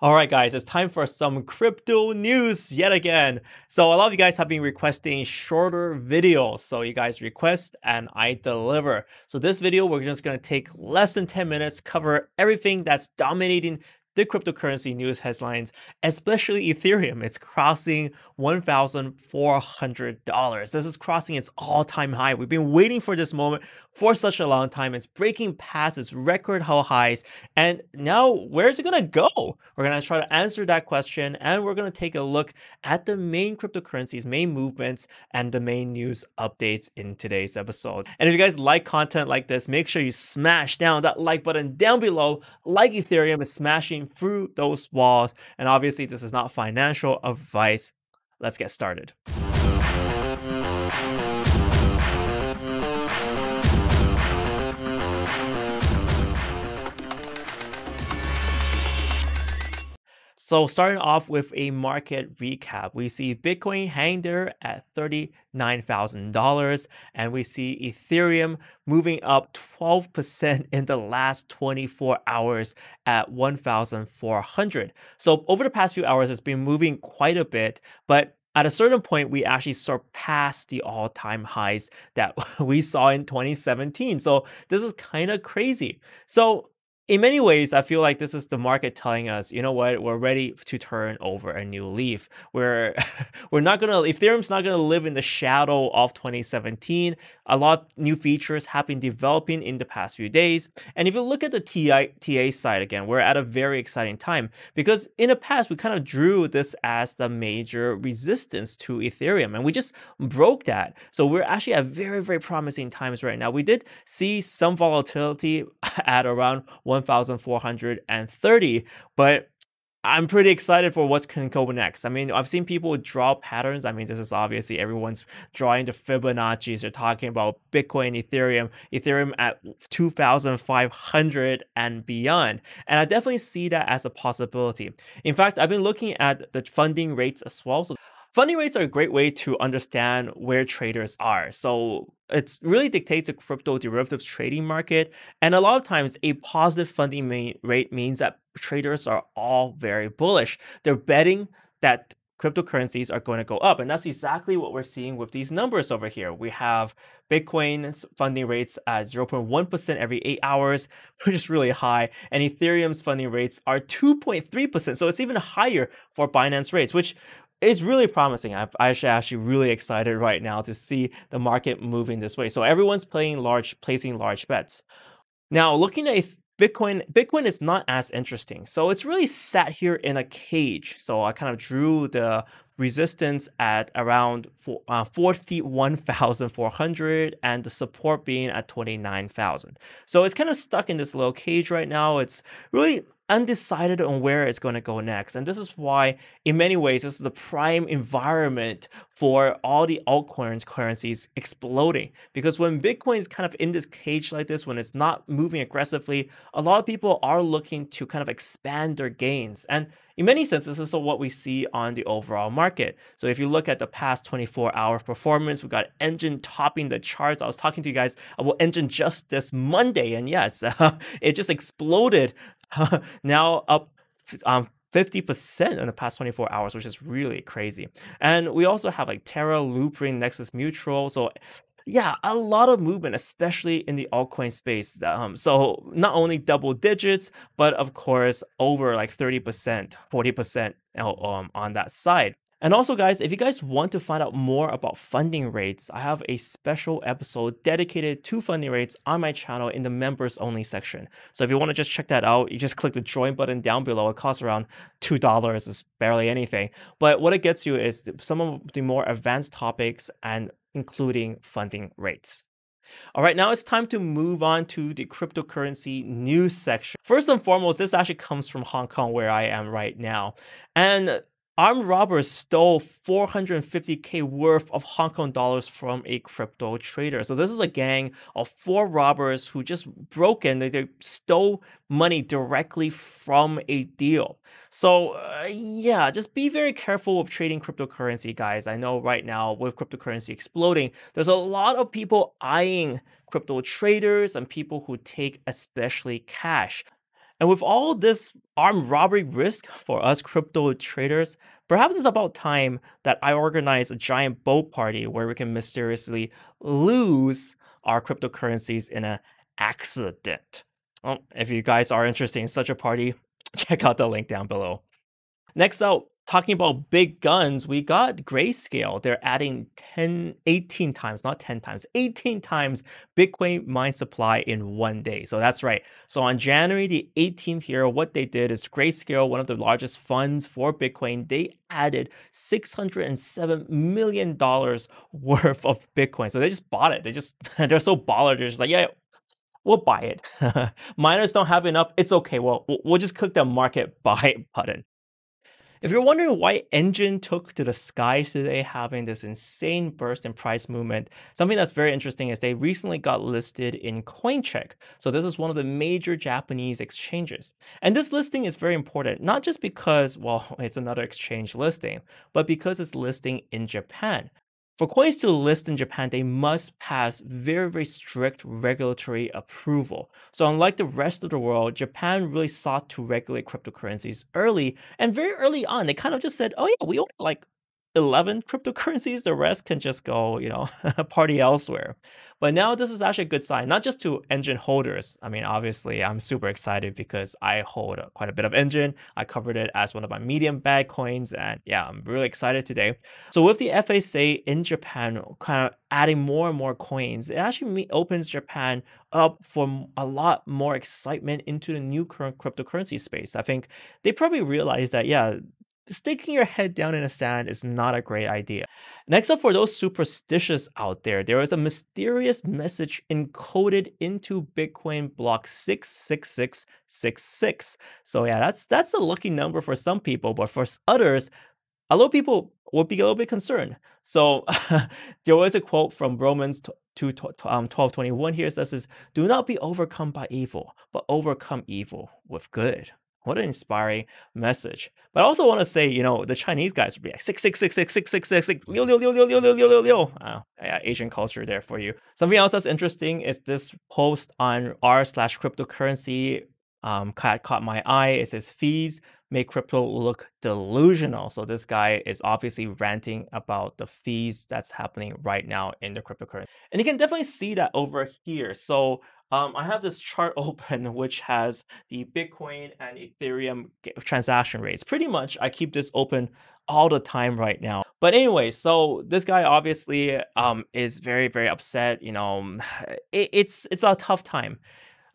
All right, guys, it's time for some crypto news yet again. So a lot of you guys have been requesting shorter videos. So you guys request and I deliver. So this video, we're just going to take less than 10 minutes, cover everything that's dominating the cryptocurrency news headlines, especially Ethereum. It's crossing $1,400. This is crossing its all-time high. We've been waiting for this moment for such a long time. It's breaking past its record highs. And now, where's it going to go? We're going to try to answer that question, and we're going to take a look at the main cryptocurrencies, main movements, and the main news updates in today's episode. And if you guys like content like this, make sure you smash down that like button down below, like Ethereum is smashing through those walls. And obviously, this is not financial advice. Let's get started. So starting off with a market recap, we see Bitcoin hang there at $39,000, and we see Ethereum moving up 12% in the last 24 hours at 1,400. So over the past few hours, it's been moving quite a bit, but at a certain point, we actually surpassed the all-time highs that we saw in 2017. So this is kind of crazy. So in many ways, I feel like this is the market telling us, you know what, we're ready to turn over a new leaf. We're not gonna, Ethereum's not gonna live in the shadow of 2017. A lot of new features have been developing in the past few days. And if you look at the TA side again, we're at a very exciting time because in the past, we kind of drew this as the major resistance to Ethereum, and we just broke that. So we're actually at very, very promising times right now. We did see some volatility at around 1,430, but I'm pretty excited for what's going to go next. I mean, I've seen people draw patterns. I mean, this is obviously everyone's drawing the Fibonacci's. They're talking about Bitcoin, Ethereum at 2,500 and beyond. And I definitely see that as a possibility. In fact, I've been looking at the funding rates as well. So funding rates are a great way to understand where traders are. So it really dictates the crypto derivatives trading market. And a lot of times a positive funding rate means that traders are all very bullish. They're betting that cryptocurrencies are going to go up. And that's exactly what we're seeing with these numbers over here. We have Bitcoin's funding rates at 0.1% every 8 hours, which is really high. And Ethereum's funding rates are 2.3%. So it's even higher for Binance rates, which is really promising. I'm actually really excited right now to see the market moving this way. So everyone's placing large bets. Now, looking at Bitcoin is not as interesting. So it's really sat here in a cage. So I kind of drew the resistance at around 41,400 and the support being at 29,000. So it's kind of stuck in this little cage right now. It's really undecided on where it's going to go next. And this is why, in many ways, this is the prime environment for all the altcoins currencies exploding. Because when Bitcoin is kind of in this cage like this, when it's not moving aggressively, a lot of people are looking to kind of expand their gains. And in many senses, this is what we see on the overall market. So if you look at the past 24-hour performance, we got Enjin topping the charts. I was talking to you guys about Enjin just this Monday, and yes, it just exploded. Now up 50% in the past 24 hours, which is really crazy. And we also have like Terra, Loopring, Nexus Mutual. So yeah, a lot of movement, especially in the altcoin space. So not only double digits, but of course, over like 30%, 40% on that side. And also, guys, if you guys want to find out more about funding rates, I have a special episode dedicated to funding rates on my channel in the members only section. So if you want to just check that out, you just click the join button down below. It costs around $2. It's barely anything. But what it gets you is some of the more advanced topics and including funding rates. All right, now it's time to move on to the cryptocurrency news section. First and foremost, this actually comes from Hong Kong, where I am right now. And armed robbers stole 450K worth of Hong Kong dollars from a crypto trader. So this is a gang of 4 robbers who just broke in. They stole money directly from a deal. So yeah, just be very careful with trading cryptocurrency, guys. I know right now with cryptocurrency exploding, there's a lot of people eyeing crypto traders and people who take especially cash. And with all this armed robbery risk for us crypto traders, perhaps it's about time that I organize a giant boat party where we can mysteriously lose our cryptocurrencies in an accident. Well, if you guys are interested in such a party, check out the link down below. Next out, talking about big guns, we got Grayscale. They're adding 10, 18 times, not 10 times, 18 times Bitcoin mine supply in one day. So that's right. So on January the 18th here, what they did is Grayscale, one of the largest funds for Bitcoin, they added $607 million worth of Bitcoin. So they just bought it. They're so baller. They're just like, yeah, we'll buy it. Miners don't have enough. It's okay. We'll just click the market buy button. If you're wondering why Enjin took to the skies today, having this insane burst in price movement, something that's very interesting is they recently got listed in coincheck. So this is one of the major Japanese exchanges. And this listing is very important, not just because, well, it's another exchange listing, but because it's listing in Japan. For coins to list in Japan, they must pass very, very strict regulatory approval. So unlike the rest of the world, Japan really sought to regulate cryptocurrencies early, and very early on, they kind of just said, oh yeah, we own like 11 cryptocurrencies, the rest can just go, party elsewhere. But now this is actually a good sign, not just to Enjin holders. I mean, obviously, I'm super excited because I hold quite a bit of Enjin. I covered it as one of my medium bag coins, and yeah, I'm really excited today. So with the FSA in Japan kind of adding more and more coins, it actually opens Japan up for a lot more excitement into the new current cryptocurrency space. I think they probably realized that, yeah, sticking your head down in the sand is not a great idea. Next up, for those superstitious out there, there is a mysterious message encoded into Bitcoin block 66666. So yeah, that's a lucky number for some people, but for others, a lot of people would be a little bit concerned. So there was a quote from Romans 12:21 here. It says, "Do not be overcome by evil, but overcome evil with good." What an inspiring message. But I also want to say, the Chinese guys would be like 666666666 liu liu liu liu liu liu liu liu liu. Yeah, Asian culture there for you. Something else that's interesting is this post on r/cryptocurrency caught my eye. It says fees make crypto look delusional. So this guy is obviously ranting about the fees that's happening right now in the cryptocurrency. And you can definitely see that over here. So I have this chart open which has the Bitcoin and Ethereum transaction rates. Pretty much, I keep this open all the time right now. But anyway, so this guy obviously is very, very upset. It's a tough time.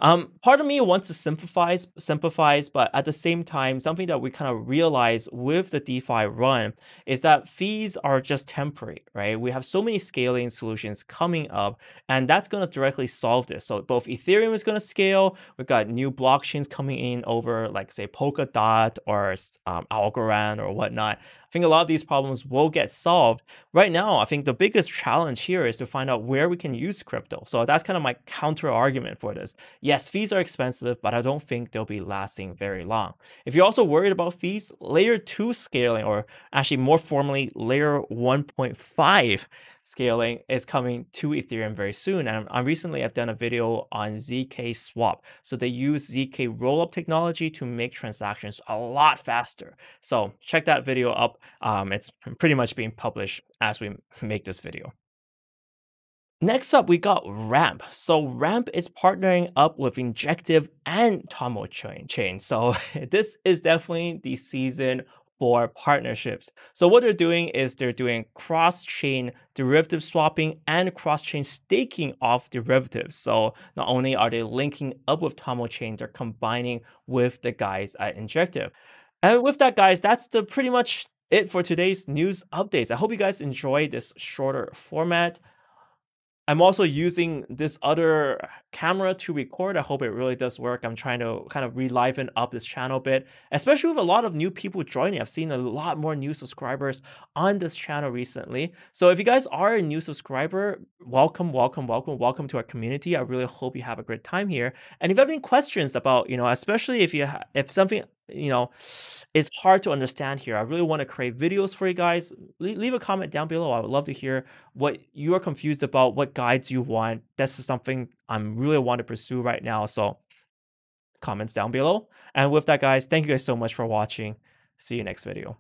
Part of me wants to simplifies, but at the same time, something that we kind of realize with the DeFi run is that fees are just temporary, right? We have so many scaling solutions coming up, and that's going to directly solve this. So both Ethereum is going to scale. We've got new blockchains coming in over, like say Polkadot or Algorand or whatnot. I think a lot of these problems will get solved. Right now, I think the biggest challenge here is to find out where we can use crypto. So that's kind of my counter argument for this. Yes, fees are expensive, but I don't think they'll be lasting very long. If you're also worried about fees, layer 2 scaling, or actually more formally, layer 1.5 scaling is coming to Ethereum very soon. And recently I've done a video on ZK Swap. So they use ZK rollup technology to make transactions a lot faster. So check that video up. It's pretty much being published as we make this video. Next up, we got Ramp. So Ramp is partnering up with Injective and Tomo Chain. So this is definitely the season for partnerships. So what they're doing is they're doing cross-chain derivative swapping and cross-chain staking of derivatives. So not only are they linking up with Tomo Chain, they're combining with the guys at Injective. And with that, guys, that's pretty much it for today's news updates. I hope you guys enjoyed this shorter format. I'm also using this other camera to record. I hope it really does work. I'm trying to kind of reliven up this channel a bit, especially with a lot of new people joining. I've seen a lot more new subscribers on this channel recently. So if you guys are a new subscriber, welcome to our community. I really hope you have a great time here. And if you have any questions about, especially if something, is hard to understand here, I really want to create videos for you guys. Leave a comment down below. I would love to hear what you are confused about, what guides you want. This is something I'm really want to pursue right now. So comments down below. And with that, guys, thank you guys so much for watching. See you next video.